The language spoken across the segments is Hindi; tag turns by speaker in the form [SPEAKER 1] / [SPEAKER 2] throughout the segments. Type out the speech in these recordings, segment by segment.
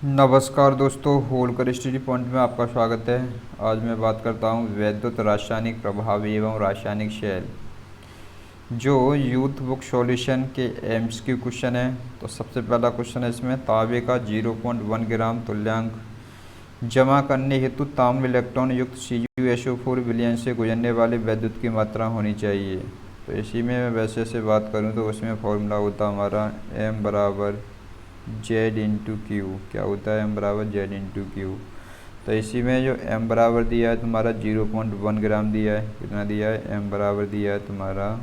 [SPEAKER 1] नमस्कार दोस्तों, होलकर स्टडी पॉइंट में आपका स्वागत है। आज मैं बात करता हूँ वैद्युत रासायनिक प्रभाव एवं रासायनिक शैल, जो यूथ बुक सॉल्यूशन के एम्स की क्वेश्चन है। तो सबसे पहला क्वेश्चन है इसमें, तांबे का 0.1 ग्राम तुल्यांक जमा करने हेतु ताम्र इलेक्ट्रॉन युक्त CuSO4 विलयन से गुजरने वाले विद्युत की मात्रा होनी चाहिए। तो इसी में मैं वैसे से बात करूँ तो उसमें फॉर्मूला होता हमारा M बराबर Z इंटू क्यू। क्या होता है? M बराबर Z इंटू क्यू। तो इसी में जो M बराबर दिया है तुम्हारा 0.1 ग्राम दिया है। कितना दिया है? M बराबर दिया है तुम्हारा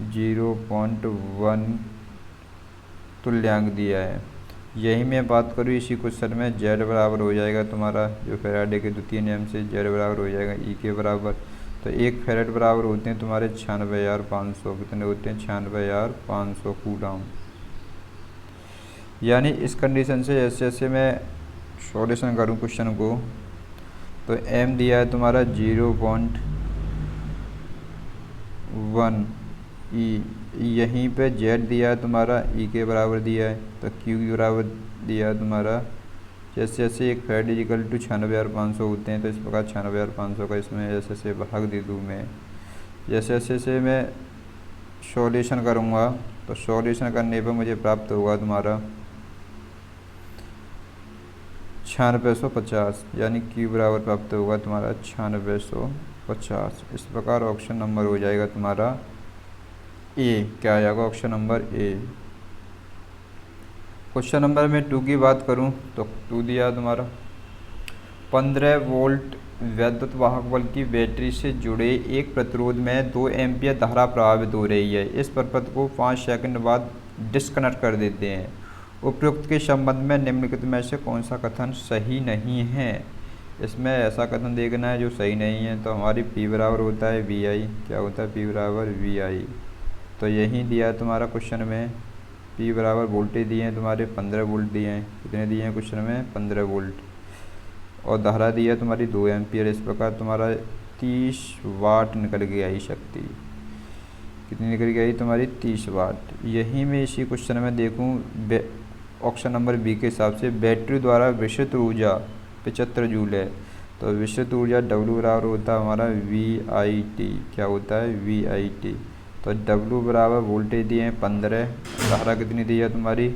[SPEAKER 1] 0.1 तुल्यांक दिया है। यही मैं बात करूँ इसी क्वेश्चन में, Z बराबर हो जाएगा तुम्हारा, जो फैराडे के द्वितीय नियम से Z बराबर हो जाएगा E के बराबर। तो 1 फैराड बराबर होते हैं तुम्हारे 96,500। कितने होते हैं? 96,500 कूलम। यानी इस कंडीशन से जैसे जैसे मैं सॉल्यूशन करूँ क्वेश्चन को, तो M दिया है तुम्हारा 0.1 E, यहीं पे Z दिया है तुम्हारा E के बराबर दिया है, तो Q के बराबर दिया है तुम्हारा। जैसे जैसे 1 फैराड इक्वल टू 96,500 होते हैं, तो इस प्रकार 96,500 का इसमें जैसे से भाग दे दूँ मैं। जैसे जैसे मैं सॉल्यूशन करूँगा तो सॉल्यूशन करने पर मुझे प्राप्त होगा तुम्हारा 9650, यानी Q बराबर प्राप्त होगा तुम्हारा 9650। इस प्रकार ऑप्शन नंबर हो जाएगा तुम्हारा ए। क्या आ जाएगा? Option number A. Question number में 2 की बात करूं तो 2 दिया तुम्हारा 15 वोल्ट वैद्युत वाहक बल की बैटरी से जुड़े एक प्रतिरोध में 2 एम्पियर धारा प्रभावित हो रही है। इस प्रपत्र को 5 सेकंड बाद डिस्कनेक्ट कर देते हैं। उपयुक्त के संबंध में निम्नलिखित में से कौन सा कथन सही नहीं है? इसमें ऐसा कथन देखना है जो सही नहीं है। तो हमारी P बराबर होता है VI। क्या होता है? P बराबर VI। तो यही दिया है तुम्हारा क्वेश्चन में। P बराबर वोल्टेज दिए हैं तुम्हारे 15 वोल्ट दिए हैं। कितने दिए हैं क्वेश्चन में? 15 वोल्ट। और धारा दी है तुम्हारी 2 एम्पियर। इस प्रकार तुम्हारा 30 वाट निकल के आई शक्ति। कितनी निकल के आई तुम्हारी? 30 वाट। यही मैं इसी क्वेश्चन में देखूँ ऑप्शन नंबर बी के हिसाब से, बैटरी द्वारा विस्तृत ऊर्जा 75 जूल है। तो विस्तृत ऊर्जा W बराबर होता है हमारा VIT। क्या होता है? VIT। तो W बराबर वोल्टेज दिए हैं 15, धारा कितनी दी है तुम्हारी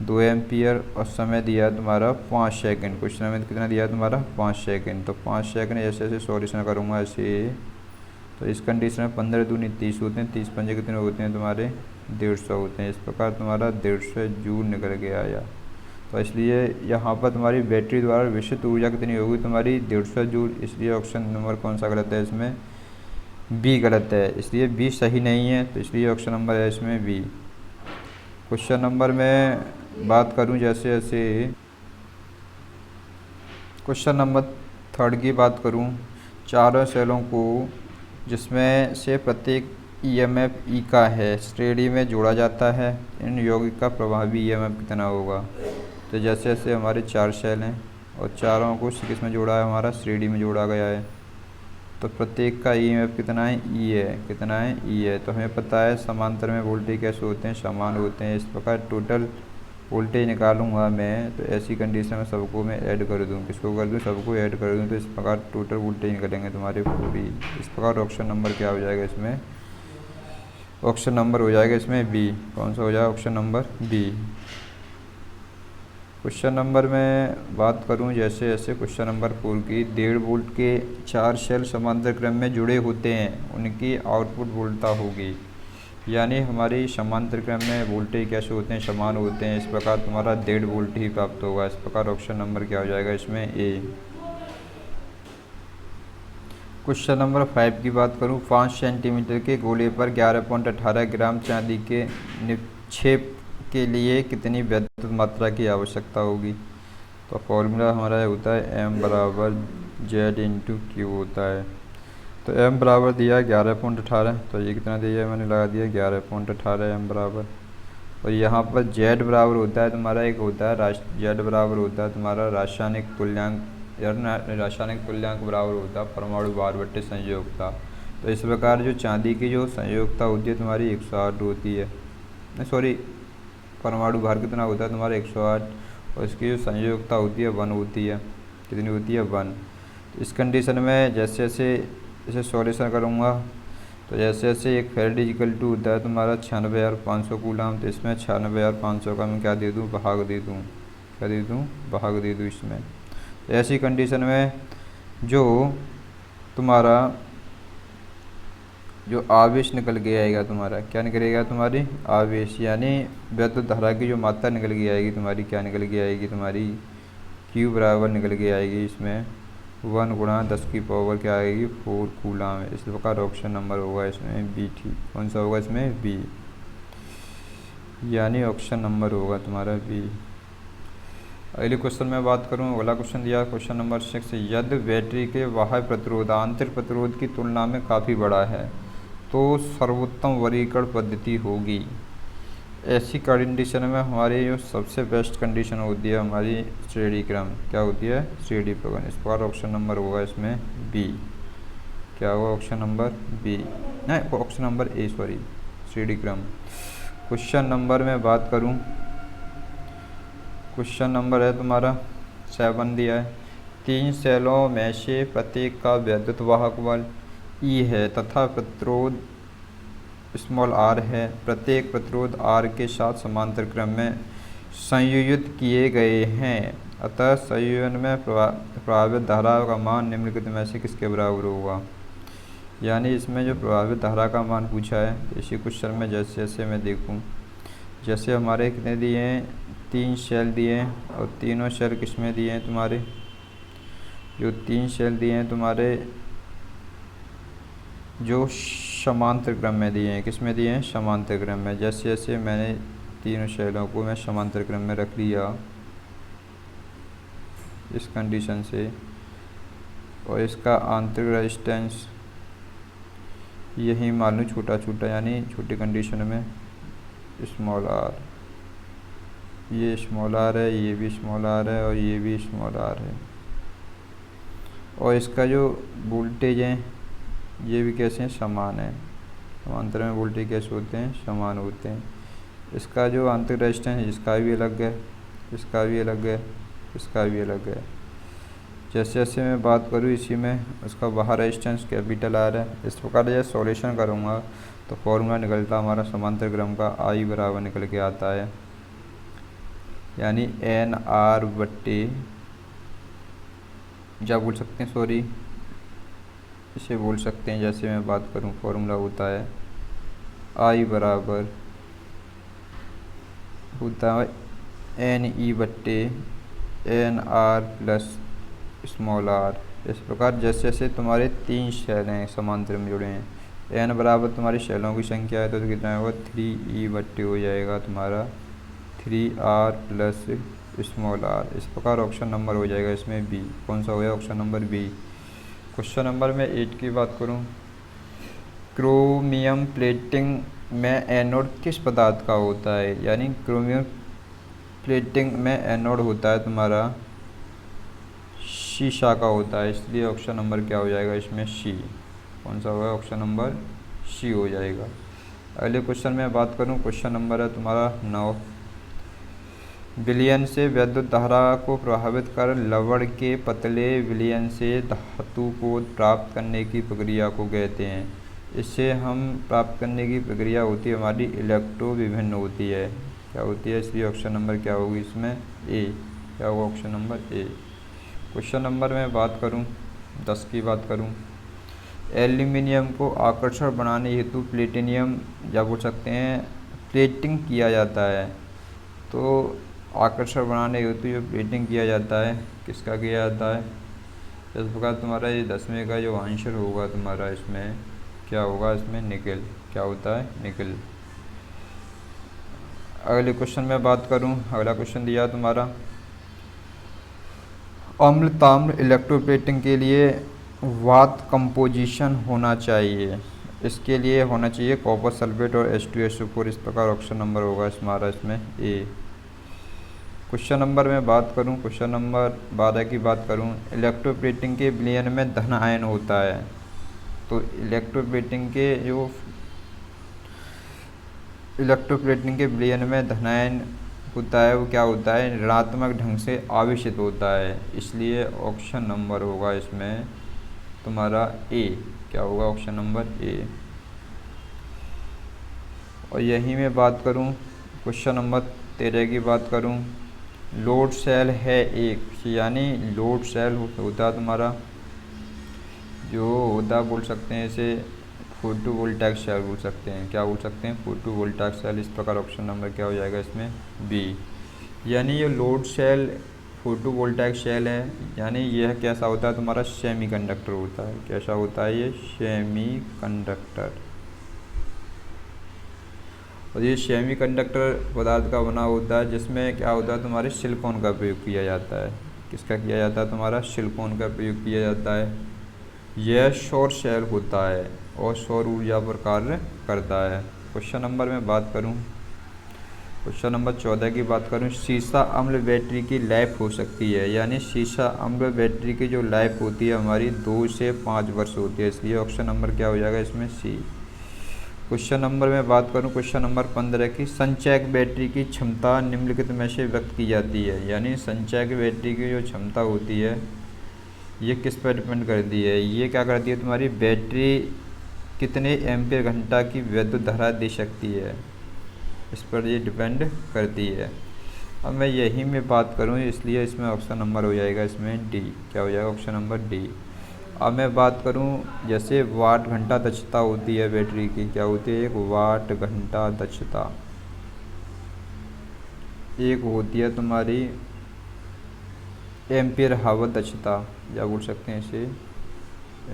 [SPEAKER 1] 2 एम्पियर, और समय दिया है तुम्हारा 5 सेकंड। क्वेश्चन में कितना दिया है तुम्हारा? 5 सेकंड। तो 5 सेकंड ऐसे ऐसे सॉल्यूशन करूँगा ऐसे। तो इस कंडीशन में 15 दूनी 30 होते हैं, 30 पंजे कितने होते हैं तुम्हारे? 150 होते हैं। इस प्रकार तुम्हारा 150 जूल निकल के आया। तो इसलिए यहाँ पर तुम्हारी बैटरी द्वारा विस्तृत ऊर्जा कितनी होगी तुम्हारी? 150 जूल। इसलिए ऑप्शन नंबर कौन सा गलत है इसमें? बी गलत है। इसलिए बी सही नहीं है, तो इसलिए ऑप्शन नंबर है इसमें बी। क्वेश्चन नंबर में बात करूँ जैसे जैसे क्वेश्चन नंबर 3 की बात करूँ, चारों सेलों को जिसमें से प्रत्येक EMF E का है श्रेणी में जोड़ा जाता है, इन यौगिक का प्रभावी EMF कितना होगा? तो जैसे जैसे हमारे 4 सेल हैं और चारों को किस में जोड़ा है? हमारा श्रेणी में जोड़ा गया है। तो प्रत्येक का EMF कितना है? E है। कितना है? E है। तो हमें पता है समांतर में वोल्टेज कैसे होते हैं? समान होते हैं। इस प्रकार टोटल वोल्टेज निकालूंगा मैं, तो ऐसी कंडीशन में सबको मैं ऐड कर दूं। किसको कर दूं? सबको ऐड कर दूं। तो इस प्रकार टोटल वोल्टेज निकलेंगे तुम्हारे पूरी। इस प्रकार ऑप्शन नंबर क्या हो जाएगा इसमें? ऑप्शन नंबर हो जाएगा इसमें बी। कौन सा हो जाएगा? Option number B. Question number में बात करूं जैसे जैसे क्वेश्चन नंबर 4 की, 1.5 वोल्ट के 4 सेल समांतर क्रम में जुड़े होते हैं, उनकी आउटपुट वोल्टता होगी। यानी हमारी समांतर क्रम में वोल्टेज कैसे होते हैं? समान होते हैं। इस प्रकार तुम्हारा 1.5 वोल्ट ही प्राप्त होगा। इस प्रकार ऑप्शन नंबर क्या हो जाएगा इसमें? ए। क्वेश्चन नंबर 5 की बात करूं, 5 सेंटीमीटर के गोले पर 11.18 ग्राम चांदी के निक्षेप के लिए कितनी विद्युत मात्रा की आवश्यकता होगी? तो फॉर्मूला हमारा होता है M बराबर Z इंटू क्यू होता है। तो M बराबर दिया 11.18, तो ये कितना दिया है? मैंने लगा दिया 11.18 M बराबर। और यहाँ पर Z बराबर होता है तुम्हारा, एक होता है Z बराबर होता है तुम्हारा रासायनिक तुल्यांक, रासायनिक तुल्यांक बराबर होता है परमाणु भार बट्टे संयोगता। तो इस प्रकार जो चांदी की जो संयोगता होती है तुम्हारी 108 होती है। सॉरी, परमाणु भार कितना होता है तुम्हारा? 108। और इसकी जो संयोजकता होती है 1 होती है। कितनी होती है? 1। इस कंडीशन में जैसे जैसे इसे सॉल्यूशन करूँगा तो जैसे जैसे एक फेरेड इक्वल टू होता है तुम्हारा 96,500 कूलम, तो इसमें 96,500 का मैं क्या दे दूँ? भाग दे दूँ। क्या दे दूँ? भाग दे दूँ इसमें। तो ऐसी कंडीशन में जो तुम्हारा जो आवेश निकल के आएगा तुम्हारा, क्या निकलेगा? तुम्हारी आवेश, यानी विद्युत धारा की जो मात्रा निकल के आएगी तुम्हारी, क्या निकल के आएगी? तुम्हारी Q बराबर निकल के आएगी इसमें 1 गुणा 10 की पावर क्या आएगी? 4 कूलम। इस प्रकार ऑप्शन नंबर होगा इसमें बी। ठीक, कौन सा होगा इसमें? बी, यानी ऑप्शन नंबर होगा तुम्हारा बी। अगले क्वेश्चन में बात करूं, अगला क्वेश्चन दिया क्वेश्चन नंबर 6, यदि बैटरी के बाह्य प्रतिरोध आंतरिक प्रतिरोध की तुलना में काफ़ी बड़ा है तो सर्वोत्तम वर्गीकरण पद्धति होगी। ऐसी कंडीशन में हमारी जो सबसे बेस्ट कंडीशन होती है हमारी श्रेणी क्रम, क्या होती है? श्रेणी प्रगण। इस प्रकार ऑप्शन नंबर होगा इसमें बी। क्या होगा? ऑप्शन नंबर बी, नहीं ऑप्शन नंबर ए, सॉरी, श्रेणी क्रम। क्वेश्चन नंबर में बात करूं, क्वेश्चन नंबर है तुम्हारा 7 दिया है। 3 सेलों में से प्रत्येक का विद्युत वाहक बल E है तथा प्रतिरोध स्मॉल r है। प्रत्येक प्रतिरोध r के साथ समांतर क्रम में संयोजित किए गए हैं। अतः संयोजन में प्रभावित धारा का मान निम्नलिखित में से किसके बराबर होगा? यानी इसमें जो प्रभावित धारा का मान पूछा है, इसी क्वेश्चन में जैसे जैसे मैं देखूं, जैसे हमारे कितने दिए हैं? 3 सेल दिए हैं और तीनों सेल किस में दिए हैं तुम्हारे? जो 3 सेल दिए हैं तुम्हारे जो समांतर क्रम में दिए हैं, किस में दिए हैं? समांतर क्रम में। जैसे जैसे मैंने तीनों सेलों को मैं समांतर क्रम में रख लिया इस कंडीशन से, और इसका आंतरिक रेजिस्टेंस यही मान लूँ छोटा छोटा, यानी छोटी कंडीशन में स्मॉल r, ये स्मॉल r है, ये भी स्मॉल r है और ये भी स्मॉल r है। और इसका जो वोल्टेज है ये भी कैसे हैं? समान है। समांतर में वोल्टेज कैसे होते हैं? समान होते हैं। इसका जो आंतरिक रेजिस्टेंस है इसका भी अलग है, इसका भी अलग है, इसका भी अलग है। जैसे जैसे मैं बात करूँ इसी में उसका बाहर रेजिस्टेंस कैपिटल R है। इस प्रकार जब सॉल्यूशन करूँगा तो फॉर्मूला निकलता हमारा समांतर क्रम का I बराबर निकल के आता है, यानी NR बट्टे, क्या बोल सकते हैं, सॉरी इसे बोल सकते हैं, जैसे मैं बात करूं फॉर्मूला होता है I बराबर होता है NE बट्टे NR प्लस स्मॉल r। इस प्रकार जैसे जैसे तुम्हारे 3 सेल हैं समांतर में जुड़े हैं, n बराबर तुम्हारी सेलों की संख्या है तो कितना होगा? 3E बट्टे हो जाएगा तुम्हारा 3R प्लस स्मॉल r। इस प्रकार ऑप्शन नंबर हो जाएगा इसमें बी। कौन सा हो गया? Option number B. Question number में 8 की बात करूं, क्रोमियम प्लेटिंग में एनोड किस पदार्थ का होता है? यानी क्रोमियम प्लेटिंग में एनोड होता है तुम्हारा शीशा का होता है, इसलिए ऑप्शन नंबर क्या हो जाएगा इसमें? सी। कौन सा होगा? ऑप्शन नंबर सी हो जाएगा। अगले क्वेश्चन में बात करूं, क्वेश्चन नंबर है तुम्हारा 9, विलयन से विद्युत धारा को प्रभावित कर लवण के पतले विलयन से धातु को प्राप्त करने की प्रक्रिया को कहते हैं। इससे हम प्राप्त करने की प्रक्रिया होती है हमारी इलेक्ट्रो विभिन्न होती है। क्या होती है? इसलिए ऑप्शन नंबर क्या होगी इसमें? ए। क्या होगा? Option number A. Question number में बात करूं 10 की बात करूं, एल्यूमिनियम को आकर्षण बनाने हेतु प्लेटिनियम या बोल सकते हैं प्लेटिंग किया जाता है। तो आकर्षण बनाने हेतु जो प्लेटिंग किया जाता है किसका किया जाता है? इस प्रकार तुम्हारा ये 10वें का जो आंसर होगा तुम्हारा इसमें क्या होगा? इसमें निकल। क्या होता है? निकल। अगले क्वेश्चन में बात करूं, अगला क्वेश्चन दिया तुम्हारा, अम्ल ताम्र इलेक्ट्रोप्लेटिंग के लिए वात कंपोजिशन होना चाहिए। इसके लिए होना चाहिए कॉपर सल्फेट और H2SO4। इस प्रकार ऑप्शन नंबर होगा हमारा इसमें ए। क्वेश्चन नंबर में बात करूं, क्वेश्चन नंबर 12 की बात करूं, इलेक्ट्रोप्लेटिंग के विलयन में धन आयन होता है। तो इलेक्ट्रोप्लेटिंग के विलयन में धन आयन होता है वो क्या होता है, ऋणात्मक ढंग से आवेशित होता है, इसलिए ऑप्शन नंबर होगा इसमें तुम्हारा ए। क्या होगा ऑप्शन नंबर ए। और यही मैं बात करूं, क्वेश्चन नंबर 13 की बात करूं, लोड सेल है एक, यानी लोड सेल होता है तुम्हारा जो होता बोल सकते हैं इसे फोटोवोल्टाइक सेल बोल सकते हैं। क्या बोल सकते हैं, फोटोवोल्टाइक सेल। इस प्रकार ऑप्शन नंबर क्या हो जाएगा इसमें बी। यानी ये लोड सेल फोटोवोल्टाइक सेल है, यानी यह कैसा होता है तुम्हारा सेमीकंडक्टर होता है। कैसा होता है ये, सेमीकंडक्टर। और ये सेमीकंडक्टर पदार्थ का बना होता है जिसमें क्या होता है तुम्हारे सिलिकॉन का प्रयोग किया जाता है। किसका किया जाता है, तुम्हारा सिलिकॉन का प्रयोग किया जाता है। यह सौर सेल होता है और सौर ऊर्जा पर कार्य करता है। क्वेश्चन नंबर में बात करूं, क्वेश्चन नंबर 14 की बात करूं, सीसा अम्ल बैटरी की लाइफ हो सकती है, यानी सीसा अम्ल बैटरी की जो लाइफ होती है हमारी 2 से 5 वर्ष होती है, इसलिए ऑप्शन नंबर क्या हो जाएगा इसमें सी। क्वेश्चन नंबर में बात करूं, क्वेश्चन नंबर 15 की, संचयक बैटरी की क्षमता निम्नलिखित में से व्यक्त की जाती है, यानी संचयक बैटरी की जो क्षमता होती है ये किस पर डिपेंड करती है, ये क्या करती है तुम्हारी बैटरी कितने एम्पीयर घंटा की विद्युत धारा दे सकती है, इस पर ये डिपेंड करती है। अब मैं यही में बात करूं इसलिए इसमें ऑप्शन नंबर हो जाएगा इसमें डी। क्या हो जाएगा ऑप्शन नंबर डी। अब मैं बात करूं जैसे वाट घंटा दक्षता होती है बैटरी की, क्या होती है, एक वाट घंटा दक्षता, एक होती है तुम्हारी एम्पियर हावर दक्षता, या बोल सकते हैं इसे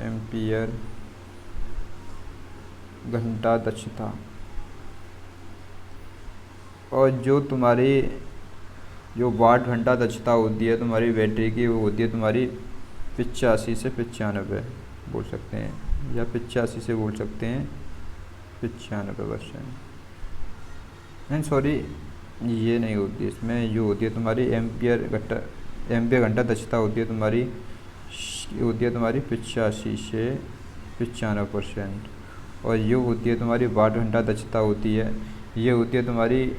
[SPEAKER 1] एम्पियर घंटा दक्षता। और जो तुम्हारी जो वाट घंटा दक्षता होती है तुम्हारी बैटरी की वो होती है तुम्हारी 85 से 95 बोल सकते हैं, या 85 से बोल सकते हैं 95%। सॉरी ये नहीं होती, इसमें जो होती है तुम्हारी एम्पियर घंटा दक्षता होती है तुम्हारी, होती है तुम्हारी 85 से 95%। और ये होती है तुम्हारी वाट घंटा दक्षता होती है, ये होती है तुम्हारी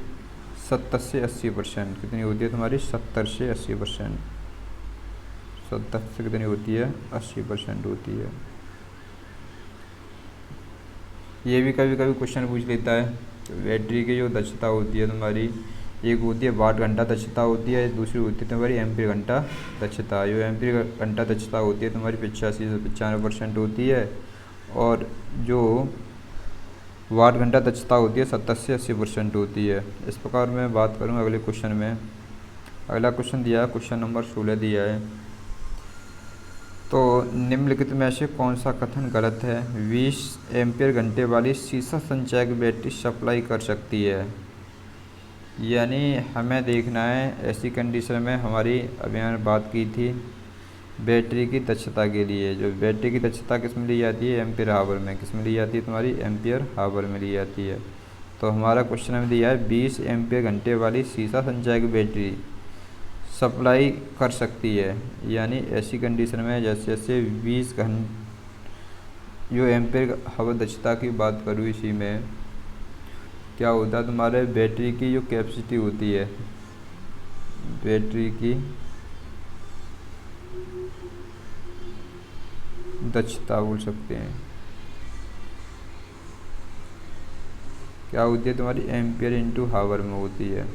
[SPEAKER 1] 70 से 80%। कितनी होती है तुम्हारी 70 से 80%। 70 से कितनी होती है 80% होती है। ये भी कभी कभी क्वेश्चन पूछ लेता है। तो बैटरी की जो दक्षता होती है तुम्हारी, एक होती है वाट घंटा दक्षता होती है, दूसरी होती है तुम्हारी एम्पीयर घंटा दक्षता। जो एम्पीयर घंटा दक्षता होती है तुम्हारी 85 से 95% होती है, और जो वाट घंटा दक्षता होती है 70 से 80% होती है। इस प्रकार मैं बात करूं अगले क्वेश्चन में, अगला क्वेश्चन दिया है क्वेश्चन नंबर 16 दिया है। तो निम्नलिखित में से कौन सा कथन गलत है, 20 एम्पीयर घंटे वाली सीसा संचयक बैटरी सप्लाई कर सकती है। यानी हमें देखना है ऐसी कंडीशन में हमारी अभी मैंने बात की थी बैटरी की दक्षता के लिए, जो बैटरी की दक्षता किस में ली जाती है, एम्पीयर हावर में। किस में ली जाती है तुम्हारी, एम्पीयर हावर में ली जाती है। तो हमारा क्वेश्चन में दिया है 20 एम्पीयर घंटे वाली सीसा संचयक बैटरी सप्लाई कर सकती है, यानी ऐसी कंडीशन में जैसे जैसे 20 घंटे जो एम्पीयर हावर दक्षता की बात करूँ, इसी में क्या होता है तुम्हारे बैटरी की जो कैपेसिटी होती है, बैटरी की दक्षता बोल सकते हैं, क्या होती है तुम्हारी एम्पियर इंटू हावर में होती है।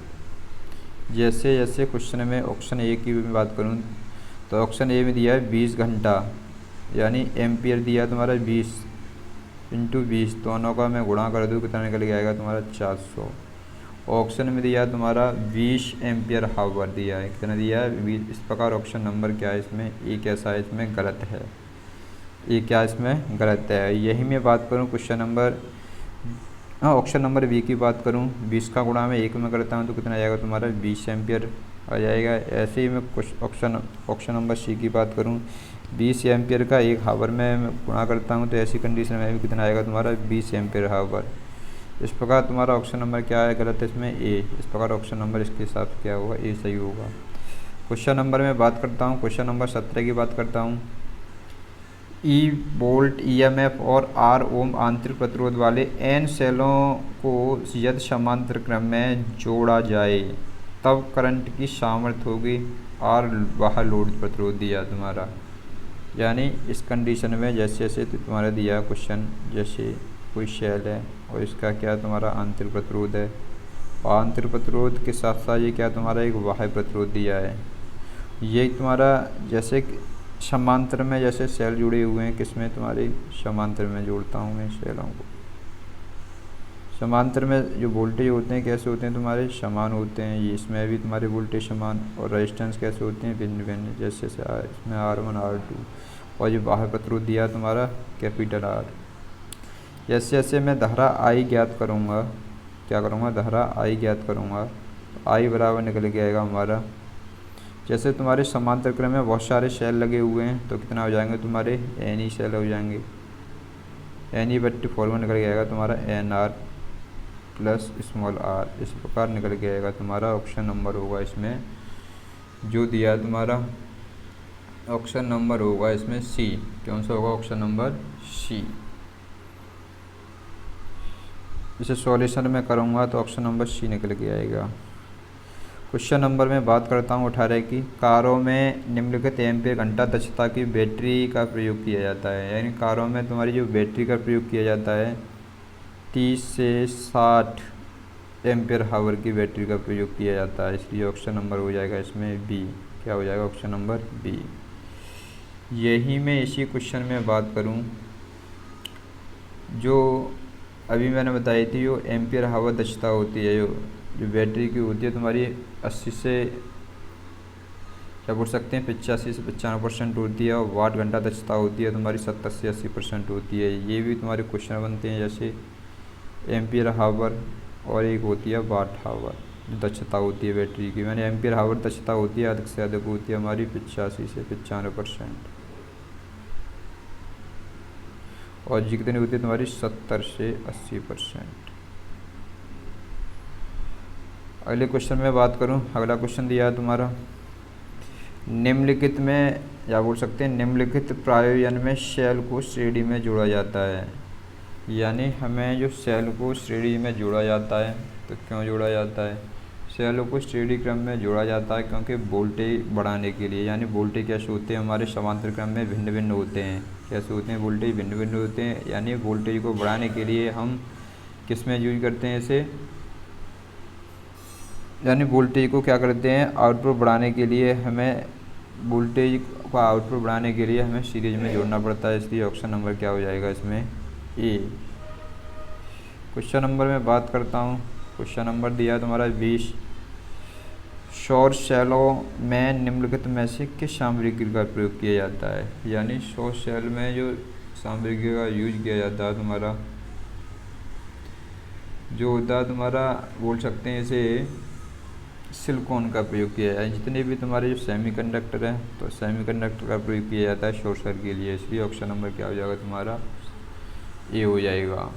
[SPEAKER 1] जैसे जैसे क्वेश्चन में ऑप्शन ए की मैं बात करूं तो ऑप्शन ए में दिया है 20 घंटा, यानी एम्पियर दिया है तुम्हारा 20 इंटू 20, दोनों का मैं गुणा कर दूँ कितना निकल के आएगा तुम्हारा 400। ऑप्शन में दिया है तुम्हारा 20 एम्पियर हावर दिया है, कितना दिया है 20। इस प्रकार ऑप्शन नंबर क्या है इसमें, ए कैसा है इसमें गलत है, ये क्या इसमें गलत है। यही मैं बात करूं question number option number B की बात करूं, 20 का गुणा मैं 1 में करता हूं तो कितना आ जाएगा तुम्हारा 20 एम्पियर आ जाएगा। ऐसे ही मैं ऑप्शन नंबर सी की बात करूं, 20 एम्पियर का 1 हावर में गुणा करता हूं तो ऐसी कंडीशन में भी कितना आएगा तुम्हारा 20 एम्पियर हावर। इस प्रकार तुम्हारा ऑप्शन नंबर क्या है गलत है इसमें ए। इस प्रकार ऑप्शन नंबर इसके हिसाब से क्या होगा, ए सही होगा। क्वेश्चन नंबर में बात करता हूँ, क्वेश्चन नंबर 17 की बात करता हूँ, ई वोल्ट ईएमएफ और आर ओम आंतरिक प्रतिरोध वाले एन सेलों को यदि समांतर क्रम में जोड़ा जाए, तब करंट की सामर्थ्य होगी आर, बाहर लोड प्रतिरोध दिया तुम्हारा। यानी इस कंडीशन में जैसे जैसे तुम्हारा दिया क्वेश्चन, जैसे कोई शेल है और इसका क्या तुम्हारा आंतरिक प्रतिरोध है, और आंतरिक प्रतिरोध के साथ साथ ये क्या तुम्हारा एक बाह्य प्रतिरोध दिया है। ये तुम्हारा जैसे समांतर में जैसे सेल जुड़े हुए हैं, किसमें तुम्हारे समांतर में जोड़ता हूँ मैं सेलों को। समांतर में जो वोल्टेज होते हैं कैसे होते हैं तुम्हारे समान होते हैं, ये इसमें भी तुम्हारे वोल्टेज समान, और रेजिस्टेंस कैसे होते हैं भिन्न भिन्न, जैसे इसमें R1 R2, और ये बाह्य प्रतिरोध दिया तुम्हारा कैपिटल R। जैसे जैसे मैं धारा I ज्ञात करूँगा, क्या करूँगा, धारा I ज्ञात करूँगा, तो I बराबर निकल के आएगा हमारा, जैसे तुम्हारे समांतर क्रम में बहुत सारे सेल लगे हुए हैं तो कितना हो जाएंगे तुम्हारे N सेल हो जाएंगे, N/4 फॉर्मूला निकल के आएगा तुम्हारा NR प्लस स्मॉल r, इस प्रकार निकल के आएगा तुम्हारा। ऑप्शन नंबर होगा इसमें जो दिया तुम्हारा, ऑप्शन नंबर होगा इसमें C। कौन सा होगा, ऑप्शन नंबर C। इसे सॉल्यूशन में करूँगा तो ऑप्शन नंबर C निकल के आएगा। क्वेश्चन नंबर में बात करता हूँ 18 की। कारों में निम्नलिखित एम्पीयर घंटा दक्षता की बैटरी का प्रयोग किया जाता है। यानी कारों में तुम्हारी जो बैटरी का प्रयोग किया जाता है 30 से 60 एम्पीयर हावर की बैटरी का प्रयोग किया जाता है, इसलिए ऑप्शन नंबर हो जाएगा इसमें बी। क्या हो जाएगा, ऑप्शन नंबर बी। यही मैं इसी क्वेश्चन में बात करूं जो अभी मैंने बताई थी, जो एम्पीयर हावर दक्षता होती है जो बैटरी की होती है तुम्हारी 80 से क्या बोल सकते हैं 85 से 95% होती है, और वाट घंटा दक्षता होती है तुम्हारी 70 से 80% होती है। ये भी तुम्हारे क्वेश्चन बनते हैं, जैसे एम्पीयर हावर और एक होती है वाट हावर दक्षता होती है बैटरी की। मैंने एम्पीयर हावर दक्षता होती है अधिक से अधिक होती है हमारी 85 से 95%, और जी कितनी होती है तुम्हारी 70 से 80%। अगले क्वेश्चन में बात करूं, अगला क्वेश्चन दिया है तुम्हारा, निम्नलिखित में या बोल सकते हैं निम्नलिखित प्रायोजन में सेल को श्रेणी में जोड़ा जाता है। यानी हमें जो सेल को श्रेणी में जोड़ा जाता है, तो क्यों जोड़ा जाता है, सेलों को श्रेणी क्रम में जोड़ा जाता है क्योंकि वोल्टेज बढ़ाने के लिए। यानी वोल्टेज कैसे होते हैं हमारे समांतर क्रम में भिन्न भिन्न होते हैं, कैसे होते हैं वोल्टेज भिन्न भिन्न होते हैं। यानी वोल्टेज को बढ़ाने के लिए हम किस में यूज करते हैं इसे, यानी वोल्टेज को क्या करते हैं आउटपुट बढ़ाने के लिए, हमें वोल्टेज का आउटपुट बढ़ाने के लिए हमें सीरीज में जोड़ना पड़ता है, इसलिए ऑप्शन नंबर क्या हो जाएगा इसमें ए। क्वेश्चन नंबर में बात करता हूँ, क्वेश्चन नंबर दिया है तुम्हारा 20। सौर सेलों में निम्नलिखित में से किस सामग्री का प्रयोग किया जाता है। यानी सौर सेल में जो सामग्री का यूज किया जाता है तुम्हारा, जो होता है तुम्हारा बोल सकते हैं इसे सिलिकॉन का प्रयोग किया जाए। जितने भी तुम्हारे जो सेमीकंडक्टर हैं तो सेमीकंडक्टर का प्रयोग किया जाता है सौर सेल के लिए, इसलिए ऑप्शन नंबर क्या हो जाएगा तुम्हारा ए हो जाएगा।